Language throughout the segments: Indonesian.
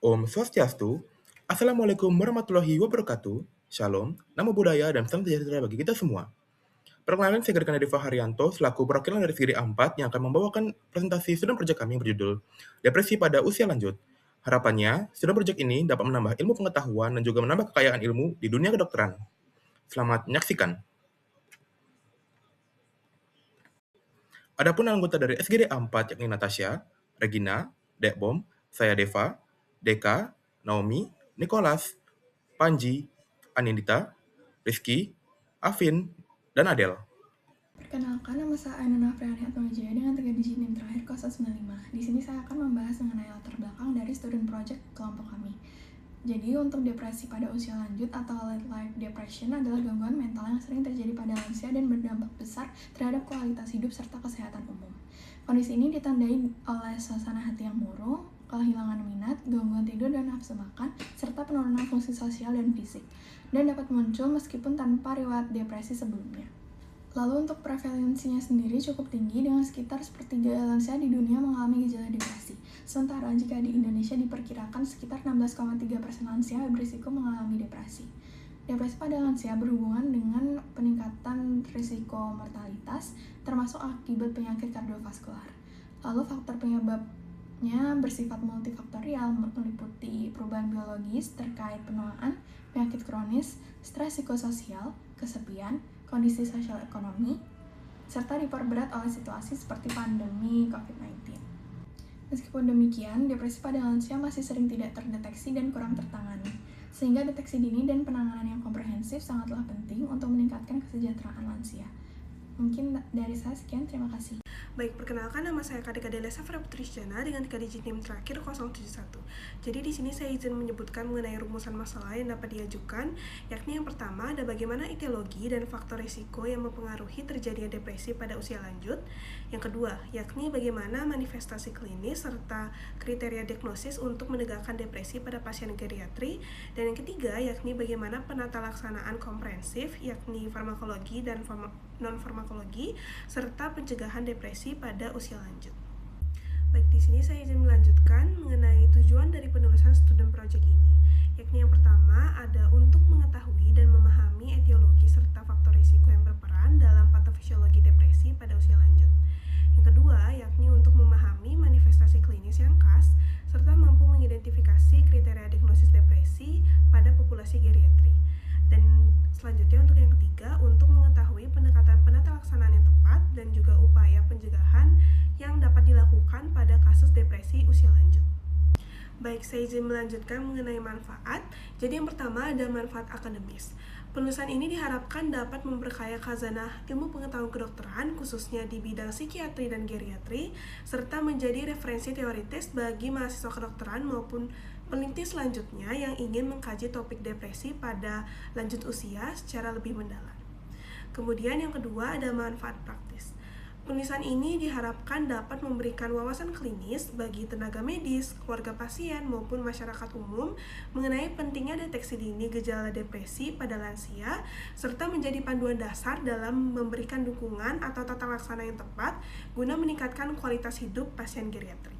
Om Swastiastu, Assalamualaikum warahmatullahi wabarakatuh, Shalom, Namo Buddhaya, dan salam sejahtera bagi kita semua. Perkenalkan, saya Gerakan Deva Haryanto, selaku perwakilan dari Segiri 4 yang akan membawakan presentasi student project kami berjudul Depresi pada Usia Lanjut. Harapannya, student project ini dapat menambah ilmu pengetahuan dan juga menambah kekayaan ilmu di dunia kedokteran. Selamat menyaksikan. Adapun anggota dari SGD 4 yakni Natasha, Regina, Dekbom, saya Deva, Deka, Naomi, Nicholas, Panji, Anindita, Rizky, Afin, dan Adel. Perkenalkan, nama saya Ainun Afriani Atmajaya dengan 3 digit NIM terakhir 095. Di sini saya akan membahas mengenai latar belakang dari student project kelompok kami. Jadi, untuk depresi pada usia lanjut atau late life depression adalah gangguan mental yang sering terjadi pada lansia dan berdampak besar terhadap kualitas hidup serta kesehatan umum. Kondisi ini ditandai oleh suasana hati yang murung, kehilangan minat, gangguan tidur dan nafsu makan, serta penurunan fungsi sosial dan fisik, dan dapat muncul meskipun tanpa riwayat depresi sebelumnya. Lalu untuk prevalensinya sendiri cukup tinggi dengan sekitar sepertiga lansia di dunia mengalami gejala depresi. Sementara jika di Indonesia diperkirakan sekitar 16,3% lansia berisiko mengalami depresi. Depresi pada lansia berhubungan dengan peningkatan risiko mortalitas termasuk akibat penyakit kardiovaskular. Lalu faktor penyebabnya bersifat multifaktorial meliputi perubahan biologis terkait penuaan, penyakit kronis, stres psikososial, kesepian, kondisi sosial ekonomi, serta diperberat oleh situasi seperti pandemi COVID-19. Meskipun demikian, depresi pada lansia masih sering tidak terdeteksi dan kurang tertangani, sehingga deteksi dini dan penanganan yang komprehensif sangatlah penting untuk meningkatkan kesejahteraan lansia. Mungkin dari saya sekian, terima kasih. Baik, perkenalkan, nama saya Kadeka Delesa Fera Putrisyana dengan 3 digit NIM terakhir 071. Jadi di sini saya izin menyebutkan mengenai rumusan masalah yang dapat diajukan, yakni yang pertama ada bagaimana etiologi dan faktor risiko yang mempengaruhi terjadinya depresi pada usia lanjut. Yang kedua, yakni bagaimana manifestasi klinis serta kriteria diagnosis untuk menegakkan depresi pada pasien geriatri. Dan yang ketiga, yakni bagaimana penata laksanaan komprehensif, yakni farmakologi dan non-farmakologi, serta pencegahan depresi pada usia lanjut. Baik, di sini saya izin melanjutkan mengenai tujuan dari penulisan student project ini, yakni yang pertama ada untuk mengetahui dan memahami etiologi serta faktor risiko yang berperan dalam patofisiologi depresi pada usia lanjut. Yang kedua, yakni untuk memahami manifestasi klinis yang khas serta mampu mengidentifikasi kriteria diagnosis depresi pada populasi geriatri. Dan selanjutnya untuk yang ketiga, untuk mengetahui pendekatan penata laksanaan yang tepat dan juga upaya pencegahan yang dapat dilakukan pada kasus depresi usia lanjut. Baik, saya izin melanjutkan mengenai manfaat. Jadi yang pertama ada manfaat akademis. Penulisan ini diharapkan dapat memperkaya khazanah ilmu pengetahuan kedokteran khususnya di bidang psikiatri dan geriatri, serta menjadi referensi teoritis bagi mahasiswa kedokteran maupun peneliti selanjutnya yang ingin mengkaji topik depresi pada lanjut usia secara lebih mendalam. Kemudian yang kedua ada manfaat praktis. Penulisan ini diharapkan dapat memberikan wawasan klinis bagi tenaga medis, keluarga pasien, maupun masyarakat umum mengenai pentingnya deteksi dini gejala depresi pada lansia, serta menjadi panduan dasar dalam memberikan dukungan atau tata laksana yang tepat guna meningkatkan kualitas hidup pasien geriatri.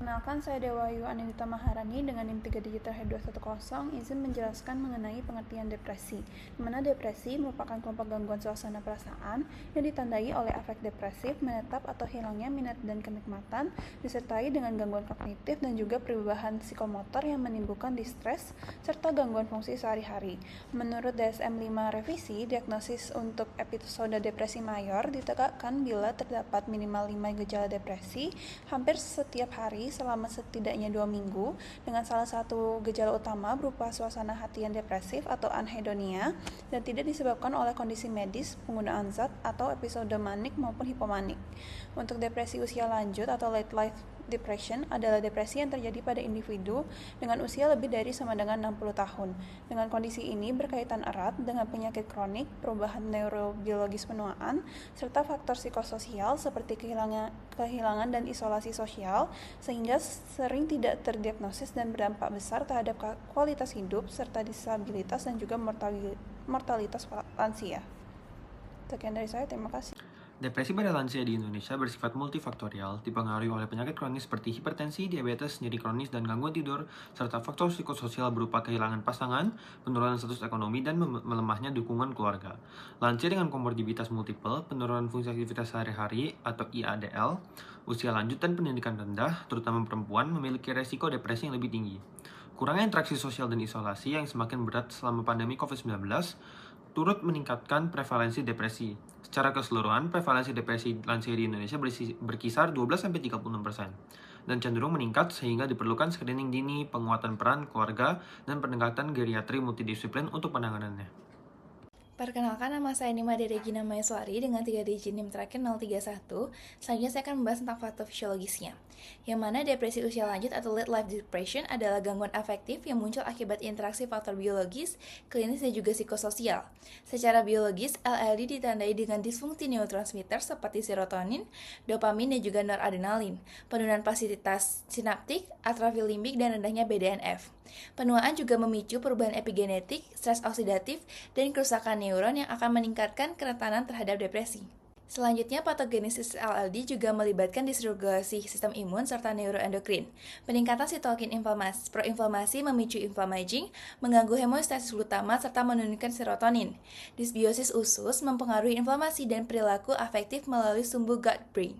Perkenalkan, saya Dewayu Anindita Maharani dengan NIM 3 digit terakhir 210, izin menjelaskan mengenai pengertian depresi, di mana depresi merupakan kelompok gangguan suasana perasaan yang ditandai oleh afek depresif, menetap atau hilangnya minat dan kenikmatan, disertai dengan gangguan kognitif dan juga perubahan psikomotor yang menimbulkan distres, serta gangguan fungsi sehari-hari. Menurut DSM-5 revisi, diagnosis untuk episode depresi mayor ditegakkan bila terdapat minimal 5 gejala depresi hampir setiap hari selama setidaknya 2 minggu, dengan salah satu gejala utama berupa suasana hati yang depresif atau anhedonia dan tidak disebabkan oleh kondisi medis, penggunaan zat, atau episode manik maupun hipomanik. Untuk depresi usia lanjut atau late life depression adalah depresi yang terjadi pada individu dengan usia lebih dari sama dengan 60 tahun. Dengan kondisi ini berkaitan erat dengan penyakit kronik, perubahan neurobiologis penuaan, serta faktor psikososial seperti kehilangan dan isolasi sosial, sehingga sering tidak terdiagnosis dan berdampak besar terhadap kualitas hidup serta disabilitas dan juga mortalitas lansia. Sekian dari saya, terima kasih. Depresi pada lansia di Indonesia bersifat multifaktorial, dipengaruhi oleh penyakit kronis seperti hipertensi, diabetes, nyeri kronis, dan gangguan tidur, serta faktor psikososial berupa kehilangan pasangan, penurunan status ekonomi, dan melemahnya dukungan keluarga. Lansia dengan komorbiditas multiple, penurunan fungsi aktivitas sehari-hari atau IADL, usia lanjut dan pendidikan rendah, terutama perempuan, memiliki resiko depresi yang lebih tinggi. Kurangnya interaksi sosial dan isolasi yang semakin berat selama pandemi COVID-19 turut meningkatkan prevalensi depresi. Secara keseluruhan, prevalensi depresi lansia di Indonesia berkisar 12-36% dan cenderung meningkat sehingga diperlukan screening dini, penguatan peran keluarga, dan pendekatan geriatri multidisiplin untuk penanganannya. Perkenalkan, nama saya Nimade Regina Maeswari dengan 3 digit NIM terakhir 031. Selanjutnya saya akan membahas tentang faktor fisiologisnya, yang mana depresi usia lanjut atau late life depression adalah gangguan afektif yang muncul akibat interaksi faktor biologis, klinis, dan juga psikososial. Secara biologis, LLD ditandai dengan disfungsi neurotransmitter seperti serotonin, dopamin, dan juga noradrenalin, penurunan fasilitas sinaptik, atrofi limbik, dan rendahnya BDNF. Penuaan juga memicu perubahan epigenetik, stres oksidatif, dan kerusakan neuron yang akan meningkatkan kerentanan terhadap depresi. Selanjutnya, patogenesis LLD juga melibatkan disregulasi sistem imun serta neuroendokrin. Peningkatan sitokin proinflamasi memicu inflammaging, mengganggu hemostasis glutamat serta menurunkan serotonin. Disbiosis usus mempengaruhi inflamasi dan perilaku afektif melalui sumbu gut-brain.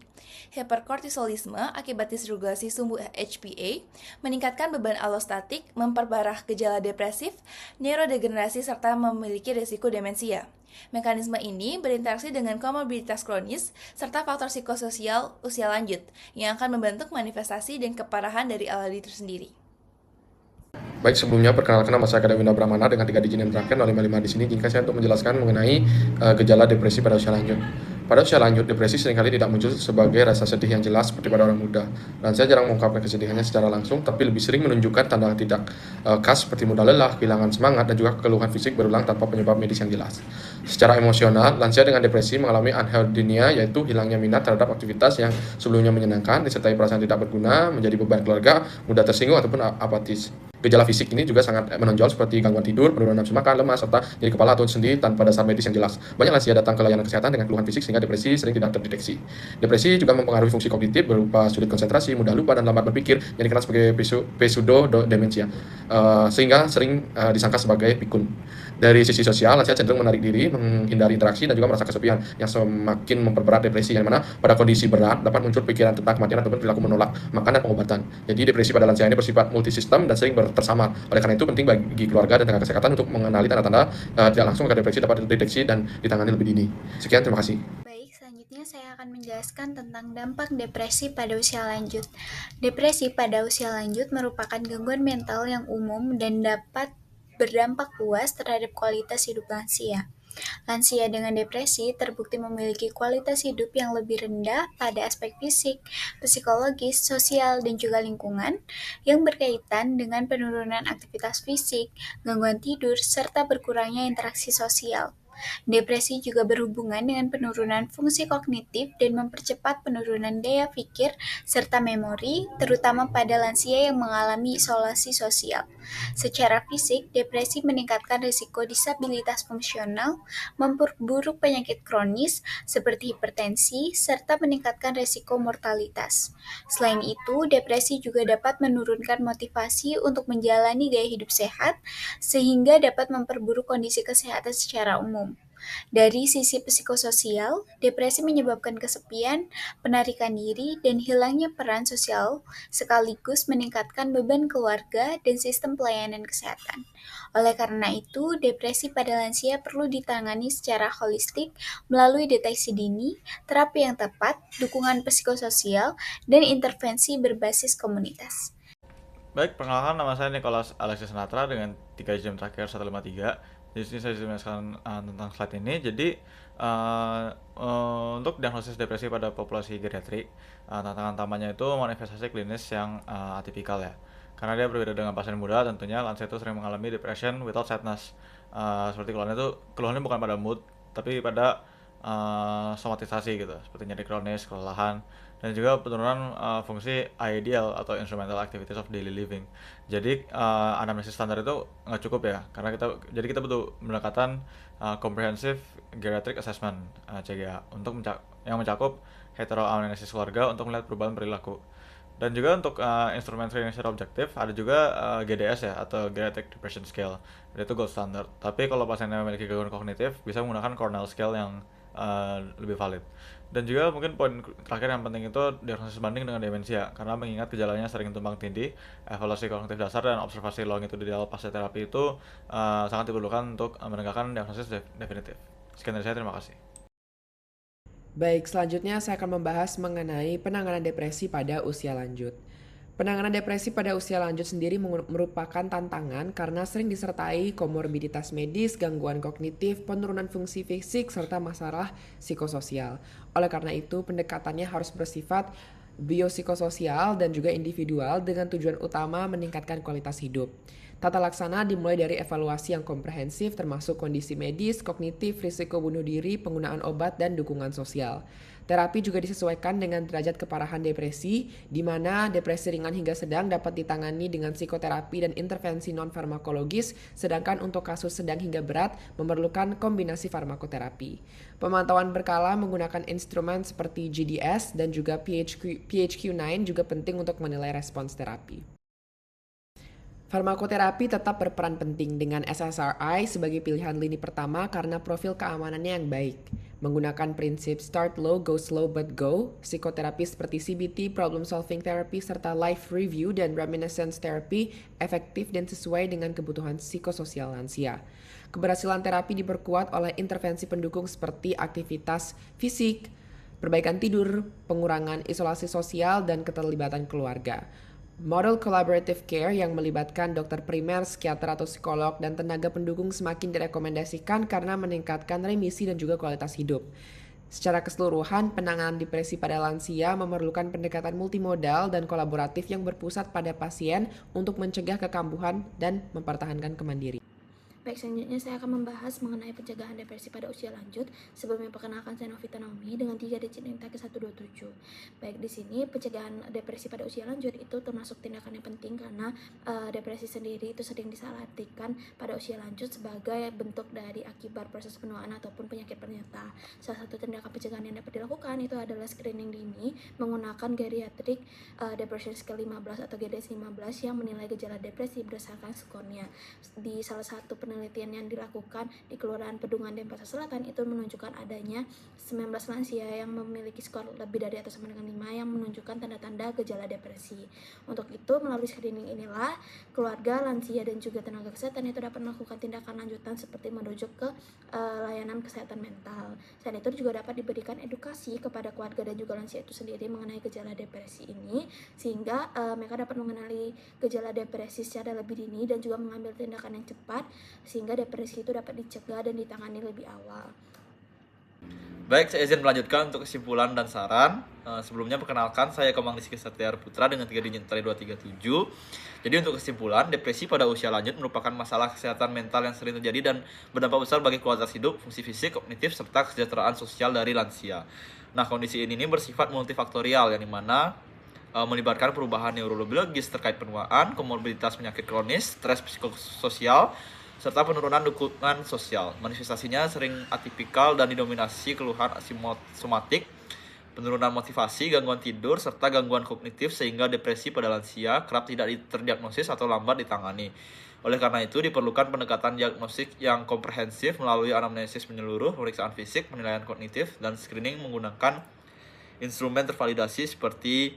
Hiperkortisolisme akibat disregulasi sumbu HPA meningkatkan beban alostatik, memperparah gejala depresif, neurodegenerasi serta memiliki risiko demensia. Mekanisme ini berinteraksi dengan komorbiditas kronis serta faktor psikososial usia lanjut yang akan membentuk manifestasi dan keparahan dari LLD itu sendiri. Baik, sebelumnya perkenalkan nama saya Kadawinda Brahmana dengan 3 digit NIM terakhir 055 di sini. Jika saya untuk menjelaskan mengenai gejala depresi pada usia lanjut. Pada usia lanjut, depresi seringkali tidak muncul sebagai rasa sedih yang jelas seperti pada orang muda. Dan saya jarang mengungkapkan kesedihannya secara langsung, tapi lebih sering menunjukkan tanda tidak khas seperti mudah lelah, kehilangan semangat, dan juga keluhan fisik berulang tanpa penyebab medis yang jelas. Secara emosional, lansia dengan depresi mengalami anhedonia, yaitu hilangnya minat terhadap aktivitas yang sebelumnya menyenangkan, disertai perasaan tidak berguna, menjadi beban keluarga, mudah tersinggung ataupun apatis. Gejala fisik ini juga sangat menonjol seperti gangguan tidur, penurunan nafsu makan, lemas, serta nyeri kepala atau sendi tanpa dasar medis yang jelas. Banyak lansia datang ke layanan kesehatan dengan keluhan fisik sehingga depresi sering tidak terdeteksi. Depresi juga mempengaruhi fungsi kognitif berupa sulit konsentrasi, mudah lupa, dan lambat berpikir yang dikenal sebagai pseudo-demensia, sehingga sering disangka sebagai pikun. Dari sisi sosial, lansia cenderung menarik diri, menghindari interaksi, dan juga merasa kesepian yang semakin memperberat depresi, yang mana pada kondisi berat dapat muncul pikiran tentang kematian ataupun perilaku menolak makan dan pengobatan. Jadi depresi pada lansia ini bersifat multisistem dan sering tersamar. Oleh karena itu penting bagi keluarga dan tenaga kesehatan untuk mengenali tanda-tanda tidak langsung agar depresi dapat dideteksi dan ditangani lebih dini. Sekian, terima kasih. Baik, selanjutnya saya akan menjelaskan tentang dampak depresi pada usia lanjut. Depresi pada usia lanjut merupakan gangguan mental yang umum dan dapat berdampak luas terhadap kualitas hidup lansia. Lansia dengan depresi terbukti memiliki kualitas hidup yang lebih rendah pada aspek fisik, psikologis, sosial, dan juga lingkungan yang berkaitan dengan penurunan aktivitas fisik, gangguan tidur, serta berkurangnya interaksi sosial. Depresi juga berhubungan dengan penurunan fungsi kognitif dan mempercepat penurunan daya pikir serta memori, terutama pada lansia yang mengalami isolasi sosial. Secara fisik, depresi meningkatkan risiko disabilitas fungsional, memperburuk penyakit kronis seperti hipertensi, serta meningkatkan risiko mortalitas. Selain itu, depresi juga dapat menurunkan motivasi untuk menjalani gaya hidup sehat, sehingga dapat memperburuk kondisi kesehatan secara umum. Dari sisi psikososial, depresi menyebabkan kesepian, penarikan diri, dan hilangnya peran sosial, sekaligus meningkatkan beban keluarga dan sistem pelayanan kesehatan. Oleh karena itu, depresi pada lansia perlu ditangani secara holistik melalui deteksi dini, terapi yang tepat, dukungan psikososial, dan intervensi berbasis komunitas. Baik, perkenalkan nama saya Nicholas Alexis Sinatra dengan 3 jam terakhir 153. Di sini saya jelaskan tentang slide ini. Jadi untuk diagnosis depresi pada populasi geriatrik, tantangan utamanya itu manifestasi klinis yang atipikal ya. Karena dia berbeda dengan pasien muda, tentunya lansia itu sering mengalami depression without sadness. Seperti keluhannya bukan pada mood, tapi pada somatisasi gitu, seperti nyeri kronis, kelelahan, dan juga penurunan fungsi IADL atau Instrumental Activities of Daily Living. Jadi anamnesis standar itu nggak cukup ya, karena kita butuh pendekatan Comprehensive Geriatric Assessment (CGA) untuk yang mencakup heteroanamnesis keluarga untuk melihat perubahan perilaku. Dan juga untuk instrumen screening secara objektif ada juga GDS ya, atau Geriatric Depression Scale. Itu gold standard. Tapi kalau pasiennya memiliki gangguan kognitif bisa menggunakan Cornell Scale yang lebih valid. Dan juga mungkin poin terakhir yang penting itu diagnosis banding dengan demensia, karena mengingat gejalanya sering tumbang tindih, evaluasi kognitif dasar dan observasi longitudinal pasca terapi itu sangat diperlukan untuk menegakkan diagnosis definitif. Sekian dari saya, terima kasih. Baik, selanjutnya saya akan membahas mengenai penanganan depresi pada usia lanjut. Penanganan depresi pada usia lanjut sendiri merupakan tantangan karena sering disertai komorbiditas medis, gangguan kognitif, penurunan fungsi fisik, serta masalah psikososial. Oleh karena itu, pendekatannya harus bersifat biopsikososial dan juga individual dengan tujuan utama meningkatkan kualitas hidup. Tata laksana dimulai dari evaluasi yang komprehensif termasuk kondisi medis, kognitif, risiko bunuh diri, penggunaan obat, dan dukungan sosial. Terapi juga disesuaikan dengan derajat keparahan depresi, di mana depresi ringan hingga sedang dapat ditangani dengan psikoterapi dan intervensi non-farmakologis, sedangkan untuk kasus sedang hingga berat memerlukan kombinasi farmakoterapi. Pemantauan berkala menggunakan instrumen seperti GDS dan juga PHQ-9 juga penting untuk menilai respons terapi. Farmakoterapi tetap berperan penting dengan SSRI sebagai pilihan lini pertama karena profil keamanannya yang baik. Menggunakan prinsip start low, go slow but go, psikoterapi seperti CBT, problem solving therapy, serta life review dan reminiscence therapy efektif dan sesuai dengan kebutuhan psikososial lansia. Keberhasilan terapi diperkuat oleh intervensi pendukung seperti aktivitas fisik, perbaikan tidur, pengurangan isolasi sosial, dan keterlibatan keluarga. Model collaborative care yang melibatkan dokter primer, psikiater atau psikolog, dan tenaga pendukung semakin direkomendasikan karena meningkatkan remisi dan juga kualitas hidup. Secara keseluruhan, penanganan depresi pada lansia memerlukan pendekatan multimodal dan kolaboratif yang berpusat pada pasien untuk mencegah kekambuhan dan mempertahankan kemandirian. Baik, selanjutnya saya akan membahas mengenai pencegahan depresi pada usia lanjut. Sebelumnya perkenalkan saya Novita Naomi dengan 3 digit NIM TAKI 127. Baik, di sini pencegahan depresi pada usia lanjut itu termasuk tindakan yang penting karena depresi sendiri itu sering disalahartikan pada usia lanjut sebagai bentuk dari akibat proses penuaan ataupun penyakit penyerta. Salah satu tindakan pencegahan yang dapat dilakukan itu adalah screening dini menggunakan Geriatric Depression Scale 15 atau GDS 15 yang menilai gejala depresi berdasarkan skornya. Di salah satu penelitian yang dilakukan di Kelurahan Pedungan Denpasar Selatan itu menunjukkan adanya 19 lansia yang memiliki skor lebih dari atau sama dengan 5 yang menunjukkan tanda-tanda gejala depresi. Untuk itu, melalui screening inilah keluarga, lansia, dan juga tenaga kesehatan itu dapat melakukan tindakan lanjutan seperti merujuk ke layanan kesehatan mental. Selain itu juga dapat diberikan edukasi kepada keluarga dan juga lansia itu sendiri mengenai gejala depresi ini sehingga mereka dapat mengenali gejala depresi secara lebih dini dan juga mengambil tindakan yang cepat sehingga depresi itu dapat dicegah dan ditangani lebih awal. Baik, saya izin melanjutkan untuk kesimpulan dan saran. Sebelumnya perkenalkan, saya Kemang Rizky Satyar Putra dengan 3 digit 237. Jadi untuk kesimpulan, depresi pada usia lanjut merupakan masalah kesehatan mental yang sering terjadi dan berdampak besar bagi kualitas hidup, fungsi fisik, kognitif, serta kesejahteraan sosial dari lansia. Nah, kondisi ini bersifat multifaktorial, yang dimana melibatkan perubahan neurologis terkait penuaan, komorbiditas penyakit kronis, stres psikososial, serta penurunan dukungan sosial. Manifestasinya sering atipikal dan didominasi keluhan somatik, penurunan motivasi, gangguan tidur, serta gangguan kognitif sehingga depresi pada lansia kerap tidak terdiagnosis atau lambat ditangani. Oleh karena itu, diperlukan pendekatan diagnostik yang komprehensif melalui anamnesis menyeluruh, pemeriksaan fisik, penilaian kognitif, dan screening menggunakan instrumen tervalidasi seperti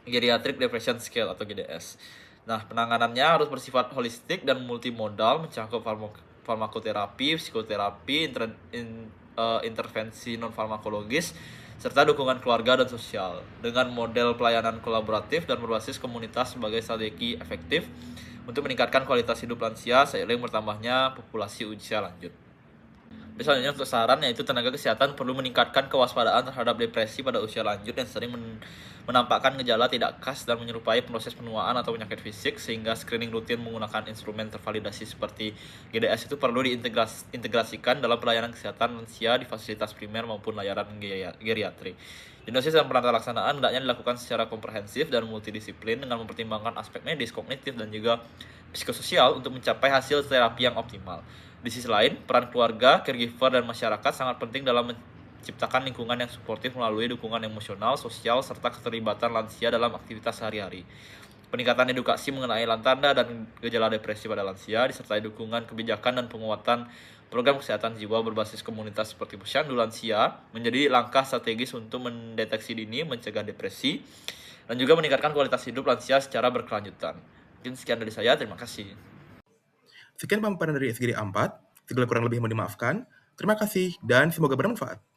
Geriatric Depression Scale atau GDS. Nah, penanganannya harus bersifat holistik dan multimodal, mencakup farmakoterapi, psikoterapi, intervensi non-farmakologis, serta dukungan keluarga dan sosial, dengan model pelayanan kolaboratif dan berbasis komunitas sebagai strategi efektif untuk meningkatkan kualitas hidup lansia seiring bertambahnya populasi usia lanjut. Misalnya untuk saran, yaitu tenaga kesehatan perlu meningkatkan kewaspadaan terhadap depresi pada usia lanjut yang sering menampakkan gejala tidak khas dan menyerupai proses penuaan atau penyakit fisik, sehingga screening rutin menggunakan instrumen tervalidasi seperti GDS itu perlu diintegrasikan dalam pelayanan kesehatan lansia di fasilitas primer maupun layanan geriatri. Diagnosis dan penata laksanaan hendaknya dilakukan secara komprehensif dan multidisiplin dengan mempertimbangkan aspek medis, kognitif, dan juga psikososial untuk mencapai hasil terapi yang optimal. Di sisi lain, peran keluarga, caregiver, dan masyarakat sangat penting dalam menciptakan lingkungan yang suportif melalui dukungan emosional, sosial, serta keterlibatan lansia dalam aktivitas sehari-hari. Peningkatan edukasi mengenai tanda dan gejala depresi pada lansia, disertai dukungan kebijakan dan penguatan program kesehatan jiwa berbasis komunitas seperti Posyandu Lansia, menjadi langkah strategis untuk mendeteksi dini, mencegah depresi, dan juga meningkatkan kualitas hidup lansia secara berkelanjutan. Mungkin sekian dari saya, terima kasih. Sekian pemaparan dari SGD 4, segala kurang lebih mohon dimaafkan. Terima kasih dan semoga bermanfaat.